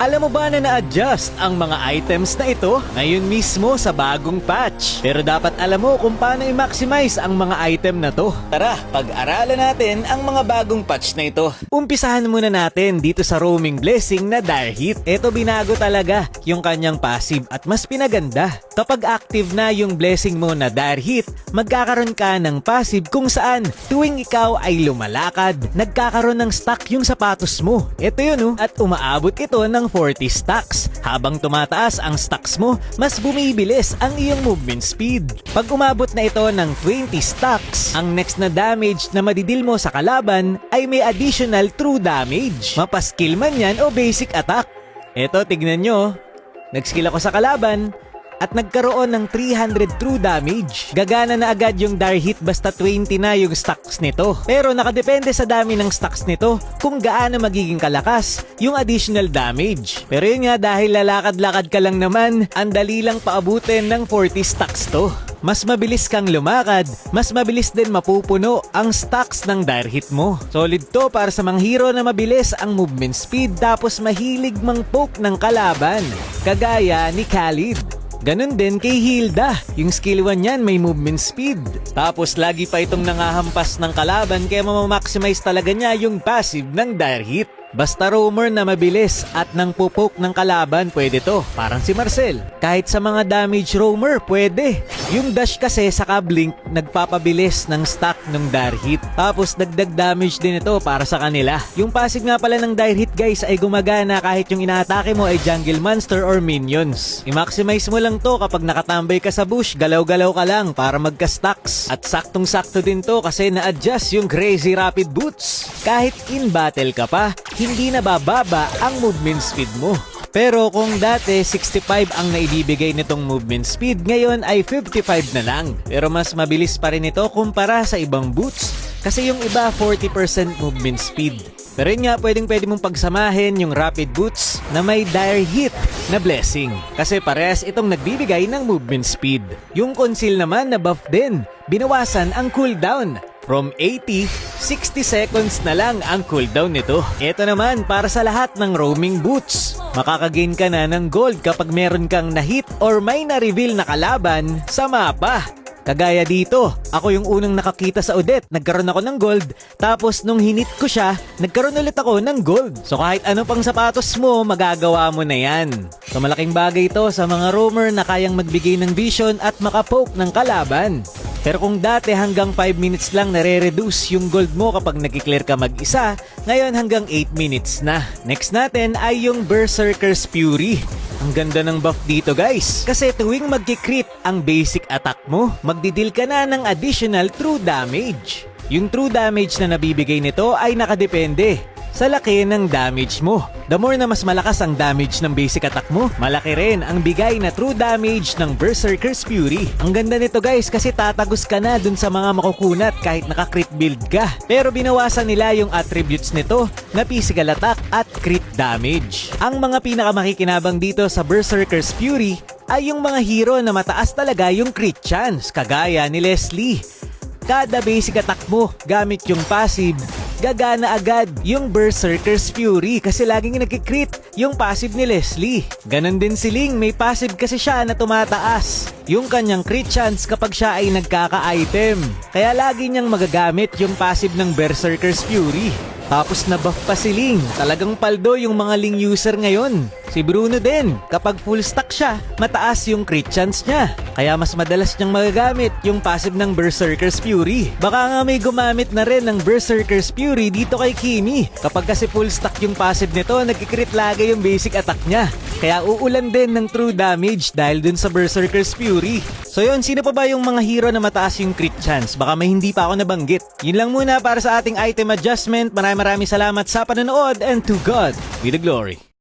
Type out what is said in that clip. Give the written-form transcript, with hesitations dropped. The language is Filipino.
Alam mo ba na na-adjust ang mga items na ito ngayon mismo sa bagong patch? Pero dapat alam mo kung paano i-maximize ang mga item na to. Tara, pag-aralan natin ang mga bagong patch na ito. Umpisahan muna natin dito sa Roaming Blessing na Dire Hit. Ito binago talaga yung kanyang passive at mas pinaganda. Kapag active na yung blessing mo na Dire Hit, magkakaroon ka ng passive kung saan tuwing ikaw ay lumalakad, nagkakaroon ng stack yung sapatos mo. Ito yun at umaabot ito ng 40 stacks. Habang tumataas ang stacks mo, mas bumibilis ang iyong movement speed. Pag umabot na ito ng 20 stacks, ang next na damage na madidil mo sa kalaban ay may additional true damage. Mapaskill man yan o basic attack. Eto, tignan nyo. Nag-skill ako sa kalaban at nagkaroon ng 300 true damage. Gagana na agad yung Dire Hit basta 20 na yung stacks nito. Pero nakadepende sa dami ng stacks nito kung gaano magiging kalakas yung additional damage. Pero yun nga, dahil lalakad-lakad ka lang naman, ang dali lang paabutin ng 40 stacks to. Mas mabilis kang lumakad, mas mabilis din mapupuno ang stacks ng Dire Hit mo. Solid to para sa mga hero na mabilis ang movement speed tapos mahilig mang-poke ng kalaban. Kagaya ni Khalid. Ganun din kay Hilda, yung skill 1 niyan may movement speed. Tapos lagi pa itong nangahampas ng kalaban kaya mamamaximize talaga niya yung passive ng Dire Hit. Basta roamer na mabilis at nang pupoke ng kalaban, pwede to. Parang si Marcel. Kahit sa mga damage roamer, pwede. Yung dash kasi sa blink, nagpapabilis ng stack ng Dire Hit. Tapos dagdag damage din ito para sa kanila. Yung passive nga pala ng Dire Hit guys ay gumagana kahit yung inaatake mo ay jungle monster or minions. I-maximize mo lang to kapag nakatambay ka sa bush, galaw-galaw ka lang para magka-stacks. At saktong-sakto din to kasi na-adjust yung crazy rapid boots. Kahit in battle ka pa, hindi na bababa ang movement speed mo. Pero kung dati 65 ang naibibigay nitong movement speed, ngayon ay 55 na lang. Pero mas mabilis pa rin ito kumpara sa ibang boots kasi yung iba 40% movement speed. Pero yun nga, pwede mong pagsamahin yung rapid boots na may Dire Hit na blessing. Kasi parehas itong nagbibigay ng movement speed. Yung conceal naman na buff din, binawasan ang cooldown. From 80, 60 seconds na lang ang cooldown nito. Ito naman para sa lahat ng roaming boots. Makakagain ka na ng gold kapag meron kang na-hit or may na-reveal na kalaban sa mapa. Kagaya dito, ako yung unang nakakita sa Odette, nagkaroon ako ng gold, tapos nung hinit ko siya, nagkaroon ulit ako ng gold. So kahit ano pang sapatos mo, magagawa mo na yan. So malaking bagay ito sa mga roamer na kayang magbigay ng vision at makapoke ng kalaban. Pero kung dati hanggang 5 minutes lang nare-reduce yung gold mo kapag nag-clear ka mag-isa, ngayon hanggang 8 minutes na. Next natin ay yung Berserker's Fury. Ang ganda ng buff dito guys. Kasi tuwing mag-crit ang basic attack mo, magdidil ka na ng additional true damage. Yung true damage na nabibigay nito ay nakadepende sa laki ng damage mo. The more na mas malakas ang damage ng basic attack mo, malaki rin ang bigay na true damage ng Berserker's Fury. Ang ganda nito guys kasi tatagos ka na dun sa mga makukunat kahit naka-crit build ka. Pero binawasan nila yung attributes nito na physical attack at crit damage. Ang mga pinakamakikinabang dito sa Berserker's Fury ay yung mga hero na mataas talaga yung crit chance, kagaya ni Leslie. Kada basic attack mo gamit yung passive, gagana agad yung Berserker's Fury kasi laging nagkikrit yung passive ni Leslie. Ganon din si Ling, may passive kasi siya na tumataas yung kanyang crit chance kapag siya ay nagkaka-item. Kaya lagi niyang magagamit yung passive ng Berserker's Fury. Tapos na-buff pa si Ling. Talagang paldo yung mga Ling user ngayon. Si Bruno din, kapag full stack siya, mataas yung crit chance niya. Kaya mas madalas niyang magagamit yung passive ng Berserker's Fury. Baka nga may gumamit na rin ng Berserker's Fury dito kay Kimi. Kapag kasi full stack yung passive nito, nagkikrit lagi yung basic attack niya. Kaya uulan din ng true damage dahil dun sa Berserker's Fury. So yun, sino pa ba yung mga hero na mataas yung crit chance? Baka may hindi pa ako nabanggit. Yun lang muna para sa ating item adjustment. Maraming salamat sa panonood and to God be the glory.